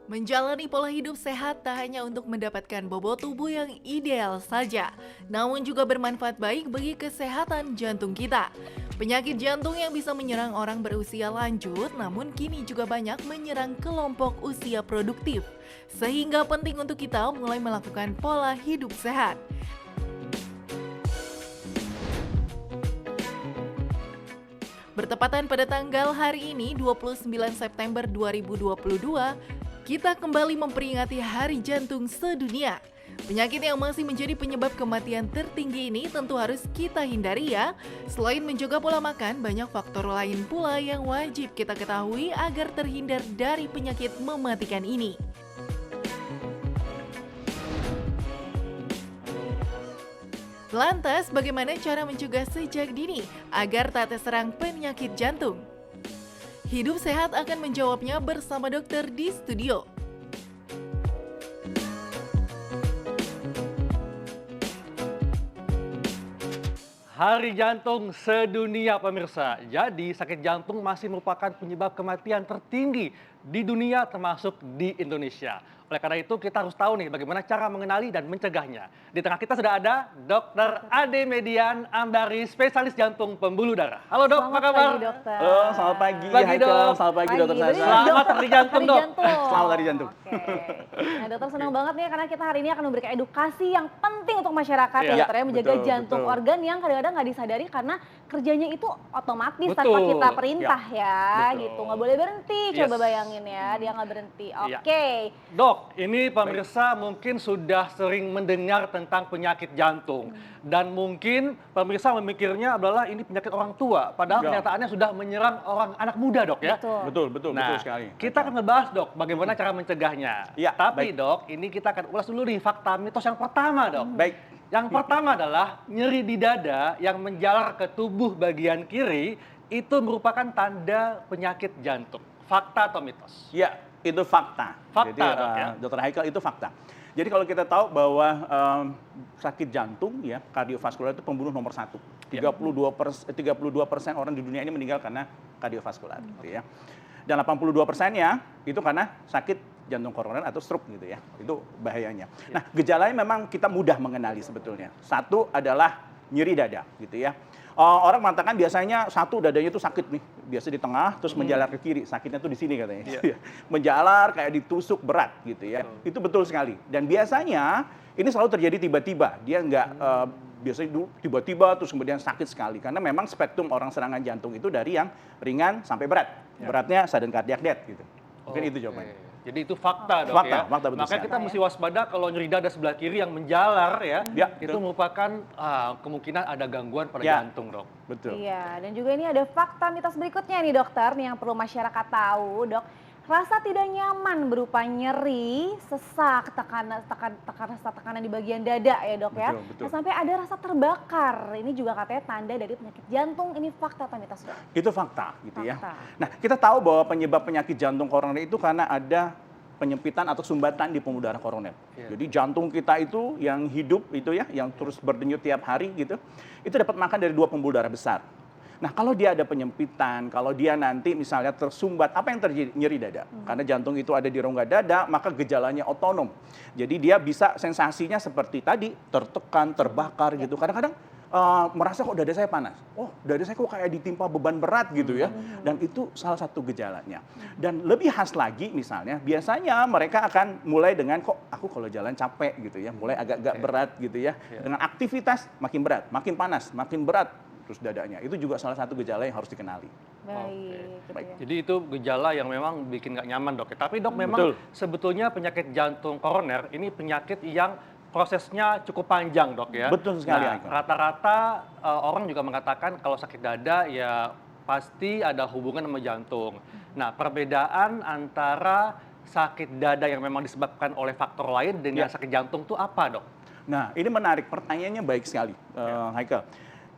Menjalani pola hidup sehat tak hanya untuk mendapatkan bobot tubuh yang ideal saja, namun juga bermanfaat baik bagi kesehatan jantung kita. Penyakit jantung yang bisa menyerang orang berusia lanjut, namun kini juga banyak menyerang kelompok usia produktif. Sehingga penting untuk kita mulai melakukan pola hidup sehat. Bertepatan pada tanggal hari ini 29 September 2022, kita kembali memperingati Hari Jantung Sedunia. Penyakit yang masih menjadi penyebab kematian tertinggi ini tentu harus kita hindari ya. Selain menjaga pola makan, banyak faktor lain pula yang wajib kita ketahui agar terhindar dari penyakit mematikan ini. Lantas, bagaimana cara mencegah sejak dini agar tak terserang penyakit jantung? Hidup Sehat akan menjawabnya bersama dokter di studio. Hari Jantung Sedunia pemirsa. Jadi sakit jantung masih merupakan penyebab kematian tertinggi di dunia termasuk di Indonesia. Oleh karena itu kita harus tahu nih bagaimana cara mengenali dan mencegahnya. Di tengah kita sudah ada Dr. Ade Median Ambari, spesialis jantung pembuluh darah. Halo dok, apa kabar? Pagi, dokter. Halo, selamat pagi. Pagi, Hai, Dok. Kak. Selamat pagi, dokter Bener Sasa. ya, Selamat Dok? Hari Jantung, Dok. Selamat Hari Jantung. Oke. Nah, dokter senang banget nih karena kita hari ini akan memberikan edukasi yang penting untuk masyarakat Iya, ya, dokter ya, menjaga betul, jantung betul. organ yang kadang-kadang nggak disadari karena kerjanya itu otomatis Betul. tanpa kita perintah ya, betul. gitu. Nggak boleh berhenti, coba Yes. bayangin ya, dia nggak berhenti. Iya. Oke. Dok, ini pemirsa mungkin sudah sering mendengar tentang penyakit jantung. Dan mungkin pemirsa memikirnya adalah ini penyakit orang tua. Padahal Ya. kenyataannya sudah menyerang orang anak muda dok ya. Betul. Betul Nah, sekali. kita akan ngebahas dok bagaimana cara mencegahnya. Iya, Tapi baik. dok, ini kita akan ulas dulu nih fakta mitos yang pertama dok. Baik. Yang pertama adalah nyeri di dada yang menjalar ke tubuh bagian kiri itu merupakan tanda penyakit jantung. Fakta atau mitos? Ya, itu fakta. Fakta, Jadi, Dok, ya. Dokter Haikal, itu fakta. Jadi kalau kita tahu bahwa sakit jantung ya, kardiovaskular itu pembunuh nomor 1. Ya. 32% orang di dunia ini meninggal karena kardiovaskular gitu ya. Dan 82%-nya itu karena sakit jantung koroner atau stroke gitu ya. Itu bahayanya. Nah, gejalanya memang kita mudah mengenali sebetulnya. Satu adalah nyeri dada gitu ya. Orang mengatakan biasanya satu dadanya itu sakit nih, biasa di tengah terus menjalar ke kiri, sakitnya tuh di sini katanya. Iya. Menjalar kayak ditusuk berat gitu ya. Itu betul sekali. Dan biasanya ini selalu terjadi tiba-tiba. Dia nggak biasanya dulu tiba-tiba terus kemudian sakit sekali karena memang spektrum orang serangan jantung itu dari yang ringan sampai berat. Beratnya sudden cardiac death gitu. Mungkin itu Oke. jawabannya. Jadi itu fakta dok Fakta, ya. fakta betul Makanya sekali. kita mesti waspada kalau nyeri dada sebelah kiri yang menjalar ya. Ya, itu betul. merupakan kemungkinan ada gangguan pada Ya. jantung dok. Betul. Iya, dan juga ini ada fakta mitos berikutnya nih dokter, nih yang perlu masyarakat tahu, dok. Rasa tidak nyaman berupa nyeri, sesak, rasa tekanan di bagian dada ya dok ya. Betul, betul. Dan sampai ada rasa terbakar, ini juga katanya tanda dari penyakit jantung, ini fakta atau mitos dok? Itu fakta gitu ya. Fakta. Nah, kita tahu bahwa penyebab penyakit jantung koroner itu karena ada penyempitan atau sumbatan di pembuluh darah koroner. Iya. Jadi jantung kita itu yang hidup itu ya, yang terus berdenyut tiap hari gitu, itu dapat makan dari 2 pembuluh darah besar. Nah, kalau dia ada penyempitan, kalau dia nanti misalnya tersumbat, apa yang terjadi? Nyeri dada. Karena jantung itu ada di rongga dada, maka gejalanya otonom. Jadi dia bisa sensasinya seperti tadi, tertekan, terbakar gitu. Kadang-kadang merasa kok dada saya panas. Oh, dada saya kok kayak ditimpa beban berat gitu ya. Dan itu salah satu gejalanya. Dan lebih khas lagi misalnya, biasanya mereka akan mulai dengan kok aku kalau jalan capek gitu ya, mulai agak-agak berat gitu ya. Dengan aktivitas makin berat, makin panas, makin berat terus dadanya. Itu juga salah satu gejala yang harus dikenali. Baik, gitu baik. ya. Jadi itu gejala yang memang bikin nggak nyaman dok. Tapi dok memang Betul. sebetulnya penyakit jantung koroner ini penyakit yang prosesnya cukup panjang dok ya. Betul sekali, Nah, Aiko. rata-rata orang juga mengatakan kalau sakit dada ya pasti ada hubungan sama jantung. Nah perbedaan antara sakit dada yang memang disebabkan oleh faktor lain dengan Ya. sakit jantung itu apa dok? Nah, ini menarik, pertanyaannya baik sekali, Haikal.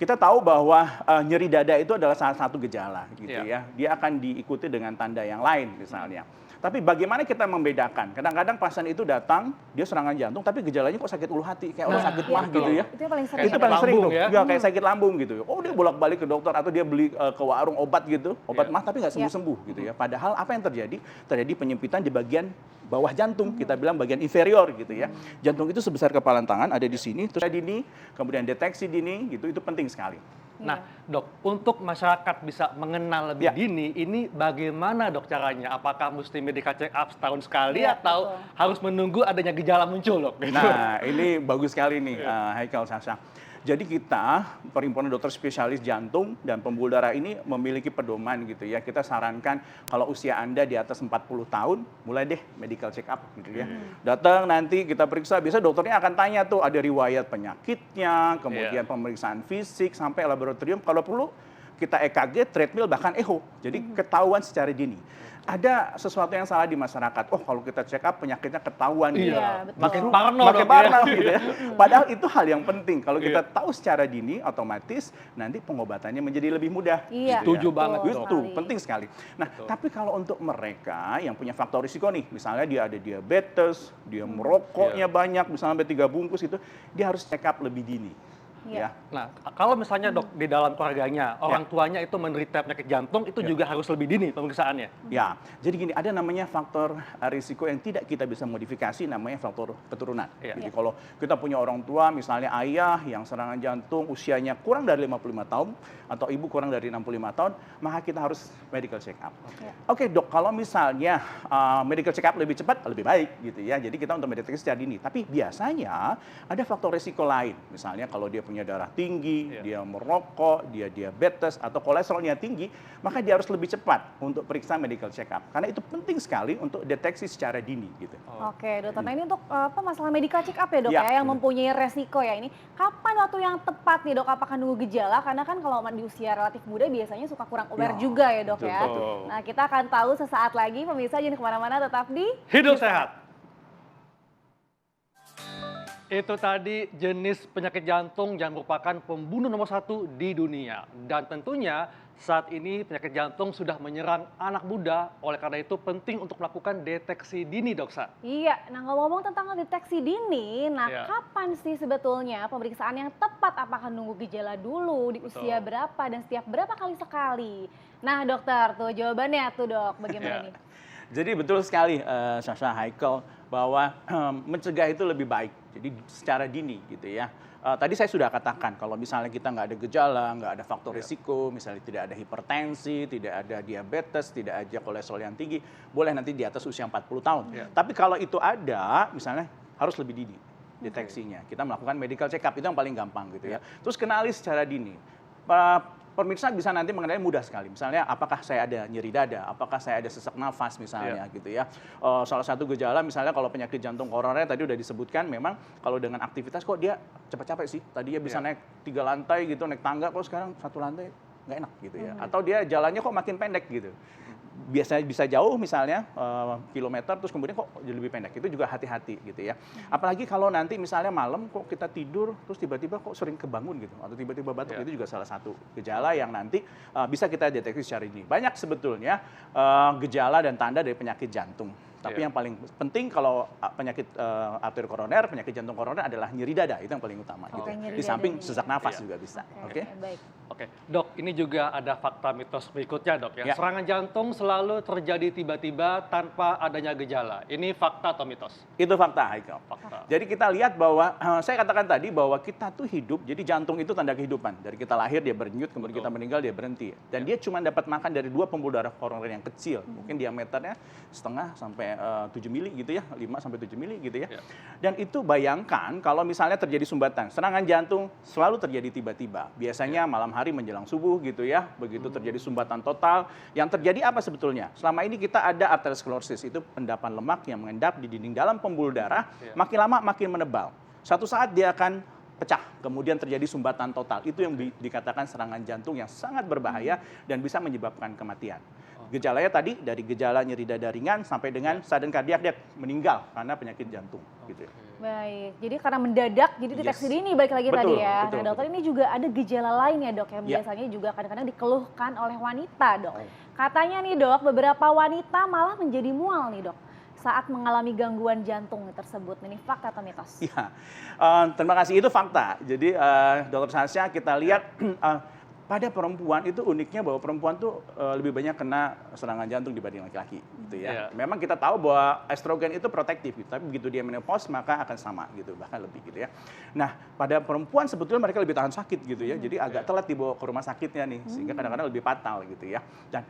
Kita tahu bahwa nyeri dada itu adalah salah satu gejala gitu Ya. ya. Dia akan diikuti dengan tanda yang lain misalnya. Tapi bagaimana kita membedakan? Kadang-kadang pasien itu datang, dia serangan jantung, tapi gejalanya kok sakit ulu hati, kayak orang sakit mah gitu ya. Itu yang paling sering. Itu paling sering tuh, ya? ya, kayak sakit lambung gitu. Oh dia bolak-balik ke dokter atau dia beli ke warung obat gitu, obat mah tapi nggak sembuh-sembuh gitu ya. Padahal apa yang terjadi? Terjadi penyempitan di bagian bawah jantung, kita bilang bagian inferior gitu ya. Jantung itu sebesar kepalan tangan, ada di sini, terus dini, kemudian deteksi dini gitu, itu penting sekali. Nah, dok, untuk masyarakat bisa mengenal lebih dini, ini bagaimana dok caranya? Apakah mesti medical check up setahun sekali atau harus menunggu adanya gejala muncul dok? Nah, ini bagus sekali nih, Haikal, Sasha. Jadi kita, Perhimpunan Dokter Spesialis Jantung dan Pembuluh Darah ini memiliki pedoman gitu ya. Kita sarankan kalau usia Anda di atas 40 tahun, mulai deh medical check up gitu ya. Datang nanti kita periksa, biasa dokternya akan tanya tuh ada riwayat penyakitnya, kemudian pemeriksaan fisik, sampai laboratorium. Kalau perlu kita EKG, treadmill, bahkan echo. Jadi ketahuan secara dini. Ada sesuatu yang salah di masyarakat. Oh, kalau kita check up penyakitnya ketahuan. Iya, betul. Makin parno Makin dok, parno ya. gitu ya. Padahal itu hal yang penting. Kalau kita tahu secara dini, otomatis nanti pengobatannya menjadi lebih mudah. Iya, gitu ya. Setuju banget, betul Itu sekali. penting sekali. Nah, tapi kalau untuk mereka yang punya faktor risiko nih, misalnya dia ada diabetes, dia merokoknya banyak, misalnya sampai 3 bungkus itu, dia harus check up lebih dini. Iya. Ya. Nah, kalau misalnya dok di dalam keluarganya, orang tuanya itu menderita penyakit jantung, itu juga harus lebih dini pemeriksaannya. Ya, jadi gini, ada namanya faktor risiko yang tidak kita bisa modifikasi, namanya faktor keturunan. Iya. Jadi kalau kita punya orang tua, misalnya ayah yang serangan jantung usianya kurang dari 55 tahun, atau ibu kurang dari 65 tahun, maka kita harus medical check up. Oke dok, kalau misalnya medical check up lebih cepat, lebih baik gitu ya. Jadi kita untuk mendeteksi secara dini. Tapi biasanya ada faktor risiko lain. Misalnya kalau dia punya darah tinggi, dia merokok, dia diabetes, atau kolesterolnya tinggi, maka dia harus lebih cepat untuk periksa medical check up. Karena itu penting sekali untuk deteksi secara dini gitu. Oke, dokter. Nah ini untuk masalah medical check up ya dok Ya. ya, yang mempunyai resiko ya ini. Kapan waktu yang tepat nih dok? Apakah nunggu gejala? Karena kan kalau di usia relatif muda biasanya suka kurang aware juga ya dok betul, ya. betul. Nah kita akan tahu sesaat lagi, pemirsa jangan kemana-mana, tetap di Hidup sehat. Itu tadi jenis penyakit jantung yang merupakan pembunuh nomor 1 di dunia. Dan tentunya saat ini penyakit jantung sudah menyerang anak muda, oleh karena itu penting untuk melakukan deteksi dini, Doksa. Iya, nah ngomong-ngomong tentang deteksi dini, nah kapan sih sebetulnya pemeriksaan yang tepat? Apakah nunggu gejala dulu, di usia berapa, dan setiap berapa kali sekali? Nah dokter, tuh jawabannya tuh dok, bagaimana nih? Jadi betul sekali, Sasha, Haikal, bahwa mencegah itu lebih baik. Jadi secara dini gitu ya. Tadi saya sudah katakan kalau misalnya kita nggak ada gejala, nggak ada faktor risiko, misalnya tidak ada hipertensi, tidak ada diabetes, tidak ada kolesterol yang tinggi, boleh nanti di atas usia 40 tahun. Tapi kalau itu ada, misalnya harus lebih dini deteksinya. Kita melakukan medical check up, itu yang paling gampang gitu ya. Terus kenali secara dini. Pemirsa bisa nanti mengenali mudah sekali. Misalnya apakah saya ada nyeri dada, apakah saya ada sesak nafas misalnya gitu ya. Salah satu gejala misalnya kalau penyakit jantung koroner tadi udah disebutkan, memang kalau dengan aktivitas kok dia capek-capek sih. Tadinya bisa naik 3 lantai gitu, naik tangga, kok sekarang 1 lantai nggak enak gitu ya. Atau dia jalannya kok makin pendek gitu. Biasanya bisa jauh misalnya kilometer, terus kemudian kok jadi lebih pendek. Itu juga hati-hati gitu ya. Apalagi kalau nanti misalnya malam kok kita tidur terus tiba-tiba kok sering kebangun gitu, atau tiba-tiba batuk, itu juga salah satu gejala yang nanti bisa kita deteksi secara dini. Banyak sebetulnya gejala dan tanda dari penyakit jantung. Tapi yang paling penting kalau penyakit arteri koroner, penyakit jantung koroner adalah nyeri dada, itu yang paling utama gitu. Di samping sesak nafas juga bisa. Oke. Baik. Oke, dok, ini juga ada fakta mitos berikutnya, dok ya. Serangan jantung selalu terjadi tiba-tiba tanpa adanya gejala. Ini fakta atau mitos? Itu fakta, Haikal. Fakta. Jadi kita lihat bahwa, saya katakan tadi bahwa kita tuh hidup, jadi jantung itu tanda kehidupan. Dari kita lahir dia berdenyut, kemudian kita meninggal dia berhenti. Dan dia cuma dapat makan dari 2 pembuluh darah koroner yang kecil. Mungkin diameternya setengah sampai 7 mili gitu ya, 5 sampai 7 mili gitu ya. Dan itu bayangkan kalau misalnya terjadi sumbatan. Serangan jantung selalu terjadi tiba-tiba. Biasanya malam hari menjelang subuh gitu ya. Begitu terjadi sumbatan total. Yang terjadi apa sebetulnya? Selama ini kita ada arteriosklerosis, itu endapan lemak yang mengendap di dinding dalam pembuluh darah. Makin lama makin menebal. Suatu saat dia akan pecah, kemudian terjadi sumbatan total. Itu yang dikatakan serangan jantung yang sangat berbahaya dan bisa menyebabkan kematian. gejalanya tadi dari gejala nyeri dada ringan sampai dengan sudden cardiac death, meninggal karena penyakit jantung gitu ya. Baik, jadi karena mendadak, jadi deteksi Yes. dini balik lagi Betul, tadi ya. betul, Nah dokter, betul. ini juga ada gejala lain ya dok, yang Ya. biasanya juga kadang-kadang dikeluhkan oleh wanita dok. Katanya nih dok, beberapa wanita malah menjadi mual nih dok saat mengalami gangguan jantung tersebut. Ini fakta atau mitos? Ya, terima kasih, itu fakta. Jadi Dokter Sasha, kita lihat pada perempuan itu uniknya bahwa perempuan tuh lebih banyak kena serangan jantung dibanding laki-laki gitu ya. Memang kita tahu bahwa estrogen itu protektif gitu, tapi begitu dia menopause maka akan sama gitu, bahkan lebih gitu ya. Nah, pada perempuan sebetulnya mereka lebih tahan sakit gitu ya. Jadi agak telat dibawa ke rumah sakitnya nih, sehingga kadang-kadang lebih fatal gitu ya. Dan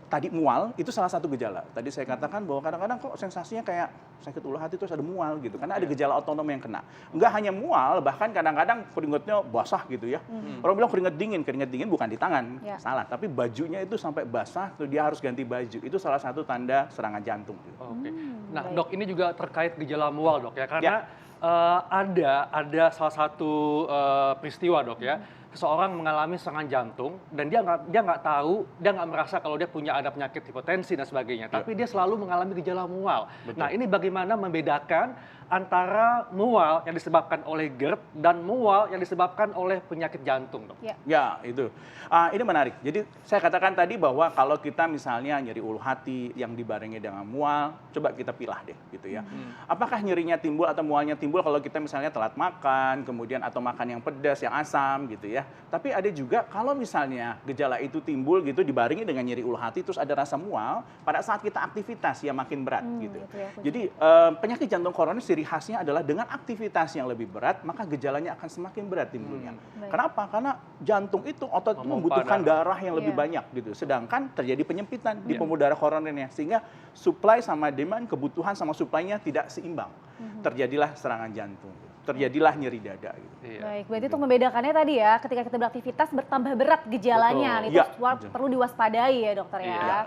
tadi mual itu salah satu gejala. Tadi saya katakan bahwa kadang-kadang kok sensasinya kayak sakit ulu hati terus ada mual gitu. Karena ada gejala otonom yang kena. Enggak hanya mual, bahkan kadang-kadang keringatnya basah gitu ya. Orang bilang keringat dingin bukan di tangan. Ya. Salah, tapi bajunya itu sampai basah, tuh dia harus ganti baju. Itu salah satu tanda serangan jantung. Oke. Nah, baik. dok, ini juga terkait gejala mual, dok ya, karena ada salah satu peristiwa, dok ya, seseorang mengalami serangan jantung dan dia nggak tahu, dia nggak merasa kalau dia punya ada penyakit hipertensi dan sebagainya, tapi dia selalu mengalami gejala mual. Betul. Nah, ini bagaimana membedakan antara mual yang disebabkan oleh GERD dan mual yang disebabkan oleh penyakit jantung, dok? Ya. Ya, itu. Ini menarik. Jadi saya katakan tadi bahwa kalau kita misalnya nyeri ulu hati yang dibarengi dengan mual, coba kita pilah deh gitu ya. Apakah nyerinya timbul atau mualnya timbul kalau kita misalnya telat makan, kemudian atau makan yang pedas, yang asam gitu ya. Tapi ada juga kalau misalnya gejala itu timbul gitu dibarengi dengan nyeri ulu hati terus ada rasa mual pada saat kita aktivitas yang makin berat gitu. Itu ya, Jadi penyakit jantung koroner ciri khasnya adalah dengan aktivitas yang lebih berat maka gejalanya akan semakin berat timbulnya. Baik. Kenapa? Karena jantung itu otot itu Memompa membutuhkan darah yang lebih Iya. banyak gitu. Sedangkan terjadi penyempitan di pembuluh darah koronernya sehingga supply sama demand, kebutuhan sama supply-nya tidak seimbang. Terjadilah serangan jantung. Terjadilah nyeri dada gitu. Iya. Baik, berarti untuk membedakannya tadi ya, ketika kita beraktivitas bertambah berat gejalanya, Betul. itu Iya. perlu diwaspadai ya dokter ya. Iya.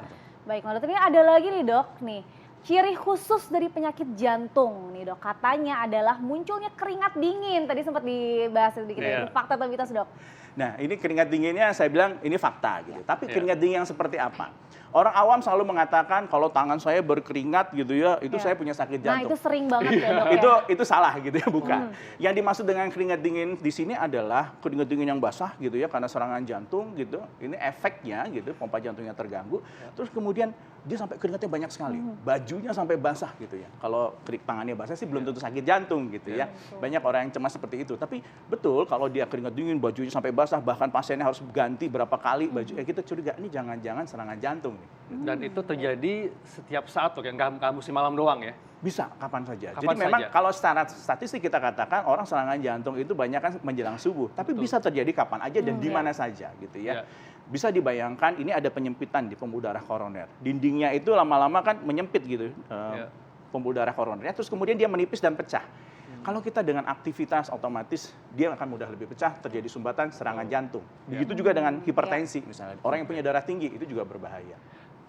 Baik, nah dokter, ini ada lagi nih dok, nih ciri khusus dari penyakit jantung nih dok, katanya adalah munculnya keringat dingin. Tadi sempat dibahas sedikit, Iya. itu fakta atau mitos dok? Nah, ini keringat dinginnya saya bilang ini fakta gitu. Tapi Iya. keringat dingin yang seperti apa? Orang awam selalu mengatakan kalau tangan saya berkeringat gitu ya, itu Iya. saya punya sakit Nah jantung. itu sering banget ya dok ya. Itu salah gitu ya, bukan. Yang dimaksud dengan keringat dingin di sini adalah keringat dingin yang basah gitu ya karena serangan jantung gitu. Ini efeknya gitu, pompa jantungnya terganggu. Terus kemudian dia sampai keringatnya banyak sekali. Bajunya sampai basah gitu ya. Kalau tangannya basah sih belum tentu sakit jantung gitu ya. Banyak orang yang cemas seperti itu. Tapi betul kalau dia keringat dingin, bajunya sampai basah, bahkan pasiennya harus ganti berapa kali baju. Kita curiga ini jangan-jangan serangan jantung nih. Dan itu terjadi setiap saat, dok, yang nggak musim malam doang ya? Bisa, kapan saja. Kapan Jadi memang saja? kalau secara statistik kita katakan orang serangan jantung itu banyak kan menjelang subuh. Tapi Betul. bisa terjadi kapan aja dan di Iya. mana saja gitu ya. Iya. Bisa dibayangkan ini ada penyempitan di pembuluh darah koroner. Dindingnya itu lama-lama kan menyempit gitu Iya. pembuluh darah koronernya. Terus kemudian dia menipis dan pecah. Kalau kita dengan aktivitas otomatis dia akan mudah lebih pecah, terjadi sumbatan serangan jantung. Begitu juga dengan hipertensi misalnya. Orang yang punya darah tinggi itu juga berbahaya.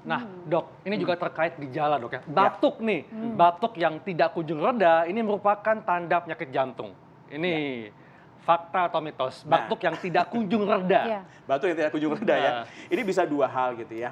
Nah, dok, ini juga terkait gejala, dok ya. Batuk nih, batuk yang tidak kunjung reda, ini merupakan tanda penyakit jantung. Ini fakta atau mitos? Nah. Batuk yang tidak kunjung reda. Iya. Batu yang tidak kunjung reda ya. Nah. Ini bisa dua hal gitu ya.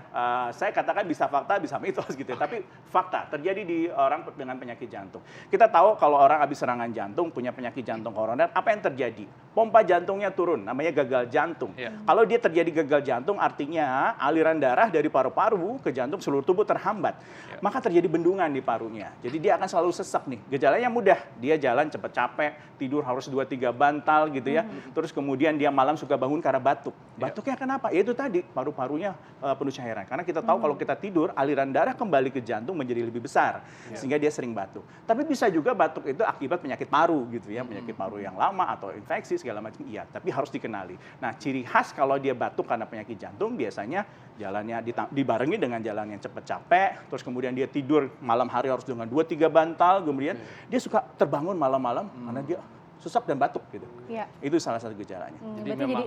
Saya katakan bisa fakta, bisa mitos gitu ya. Tapi fakta terjadi di orang dengan penyakit jantung. Kita tahu kalau orang habis serangan jantung, punya penyakit jantung koroner, apa yang terjadi? Pompa jantungnya turun, namanya gagal jantung. Iya. Kalau dia terjadi gagal jantung, artinya aliran darah dari paru-paru ke jantung seluruh tubuh terhambat. Maka terjadi bendungan di parunya. Jadi dia akan selalu sesak nih. Gejalanya mudah. Dia jalan cepat capek, tidur harus 2-3 bantal gitu ya. Terus kemudian dia malam suka bangun karena batuk. Batuknya kenapa? Ya itu tadi, paru-parunya penuh cairan. Karena kita tahu kalau kita tidur, aliran darah kembali ke jantung menjadi lebih besar. Sehingga dia sering batuk. Tapi bisa juga batuk itu akibat penyakit paru gitu ya. Penyakit paru yang lama atau infeksi segala macam. Iya, tapi harus dikenali. Nah, ciri khas kalau dia batuk karena penyakit jantung biasanya jalannya dibarengi dengan jalan yang cepat capek. Terus kemudian dia tidur malam hari harus dengan 2-3 bantal. Kemudian dia suka terbangun malam-malam karena dia sesak dan batuk gitu. Iya. Itu salah satu gejalanya. Jadi Berarti memang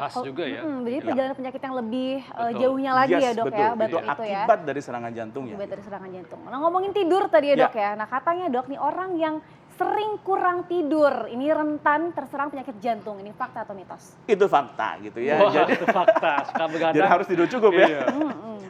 khas juga ya. Jadi Iya. perjalanan penyakit yang lebih Betul. jauhnya lagi ya dok betul. ya, Itu batuk itu ya. akibat dari serangan jantungnya. Akibat dari serangan jantung. Nah ngomongin tidur tadi ya Ya. dok ya. Nah katanya dok nih orang yang sering kurang tidur, ini rentan terserang penyakit jantung. Ini fakta atau mitos? Itu fakta gitu ya. Wah, Jadi, itu fakta. Suka begadang. jadi harus tidur cukup ya. Iya.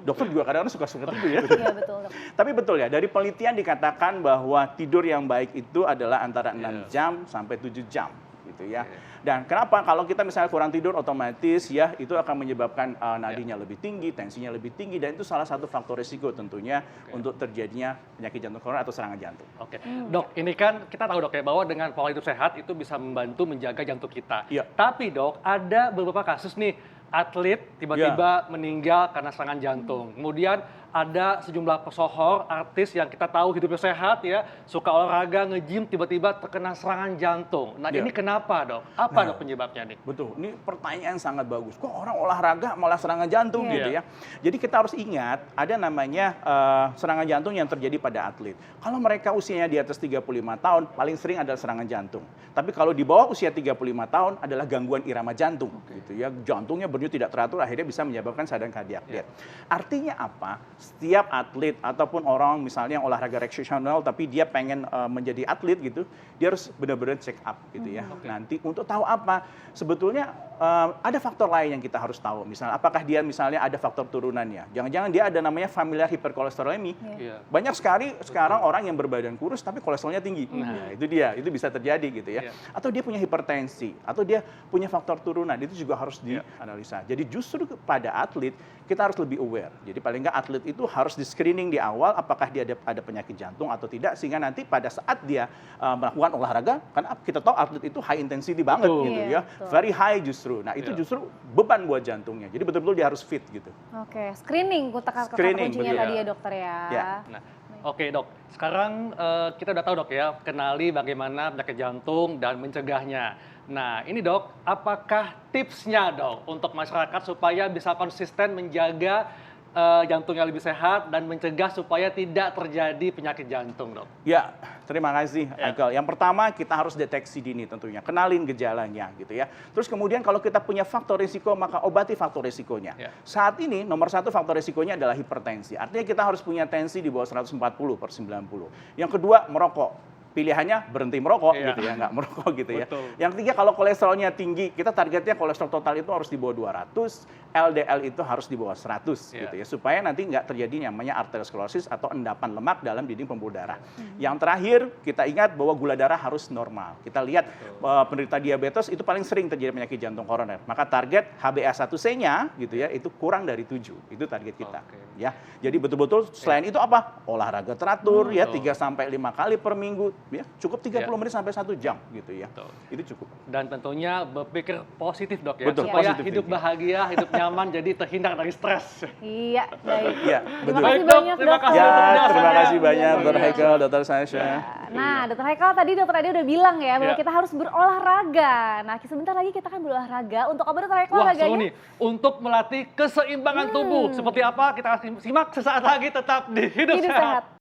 Dokter juga kadang-kadang suka tidur ya. Iya betul, Dok. Tapi betul ya, dari penelitian dikatakan bahwa tidur yang baik itu adalah antara 6 Iya. jam sampai 7 jam gitu ya. Dan kenapa? Kalau kita misalnya kurang tidur otomatis ya itu akan menyebabkan nadinya lebih tinggi, tensinya lebih tinggi dan itu salah satu faktor risiko tentunya untuk terjadinya penyakit jantung koroner atau serangan jantung. Oke, Dok, ini kan kita tahu Dok ya bahwa dengan pola hidup sehat itu bisa membantu menjaga jantung kita. Iya. Tapi Dok, ada beberapa kasus nih atlet tiba-tiba meninggal karena serangan jantung. Kemudian ada sejumlah pesohor, artis yang kita tahu hidupnya sehat ya, suka olahraga, nge-gym, tiba-tiba terkena serangan jantung. Nah Iya. ini kenapa Dok? Apa Dok penyebabnya nih? Betul, ini pertanyaan sangat bagus. Kok orang olahraga malah serangan jantung Iya. gitu ya? Jadi kita harus ingat ada namanya serangan jantung yang terjadi pada atlet. Kalau mereka usianya di atas 35 tahun, paling sering adalah serangan jantung. Tapi kalau di bawah usia 35 tahun adalah gangguan irama jantung gitu ya. Jantungnya berdenyut tidak teratur akhirnya bisa menyebabkan sadang kardiak death. Artinya apa? Setiap atlet ataupun orang misalnya yang olahraga rekreasional tapi dia pengen menjadi atlet gitu, dia harus benar-benar check up gitu ya. Nanti untuk tahu apa? Sebetulnya ada faktor lain yang kita harus tahu. Misalnya apakah dia misalnya ada faktor turunannya? Jangan-jangan dia ada namanya familiar hiperkolesterolemi. Iya. Banyak sekali sekarang orang yang berbadan kurus tapi kolesterolnya tinggi. Nah, itu dia, itu bisa terjadi gitu ya. Iya. Atau dia punya hipertensi, atau dia punya faktor turunan, itu juga harus dianalisa. Jadi justru pada atlet kita harus lebih aware. Jadi paling nggak atlet itu harus di screening di awal apakah dia ada penyakit jantung atau tidak sehingga nanti pada saat dia melakukan olahraga, karena kita tahu atlet itu high intensity banget Betul. gitu Iya, ya, betul. very high justru. Nah itu Iya. justru beban buat jantungnya. Jadi betul-betul dia harus fit gitu. Oke, screening kata Screening, kuncinya betul. tadi ya dokter ya. Ya. Nah, oke Dok, sekarang kita udah tahu Dok ya, kenali bagaimana penyakit jantung dan mencegahnya. Nah ini Dok, apakah tipsnya Dok untuk masyarakat supaya bisa konsisten menjaga jantungnya lebih sehat dan mencegah supaya tidak terjadi penyakit jantung Dok? Ya, terima kasih, Ya. Michael. Yang pertama kita harus deteksi dini tentunya, kenalin gejalanya gitu ya. Terus kemudian kalau kita punya faktor risiko maka obati faktor risikonya. Ya. Saat ini nomor satu faktor risikonya adalah hipertensi. Artinya kita harus punya tensi di bawah 140/90. Yang kedua merokok. Pilihannya berhenti merokok Iya. gitu ya, nggak merokok gitu ya. Betul. Yang ketiga kalau kolesterolnya tinggi, kita targetnya kolesterol total itu harus di bawah 200, LDL itu harus di bawah 100 Iya. gitu ya, supaya nanti nggak terjadi namanya arteriosklerosis atau endapan lemak dalam dinding pembuluh darah. Yang terakhir kita ingat bahwa gula darah harus normal. Kita lihat penderita diabetes itu paling sering terjadi penyakit jantung koroner. Maka target HbA1c-nya gitu ya itu kurang dari 7. Itu target kita. Oke. Ya. Jadi betul-betul selain itu apa? Olahraga teratur ya Betul. 3 sampai 5 kali per minggu ya, cukup 30 Ya. menit sampai 1 jam gitu ya. Betul. Itu cukup. Dan tentunya berpikir positif Dok ya, Betul, supaya positive hidup thinking. bahagia, hidup nyaman, jadi terhindar dari stres. Iya, baik. Iya, Terima betul. kasih Baik, Dok. banyak Terima dokter. kasih Ya, untuk terima penjelasannya. kasih banyak Iya. Dr. Haikal, Dr. Sasha. Nah, dokter Haikal tadi dokter Ade udah bilang ya bahwa Iya. kita harus berolahraga. Nah, sebentar lagi kita akan berolahraga. Untuk apa dokter Haikal Wah, olahraganya? seru nih. Untuk melatih keseimbangan tubuh. Seperti apa? Kita akan simak sesaat lagi, tetap di Hidup Hidup Sehat. sehat.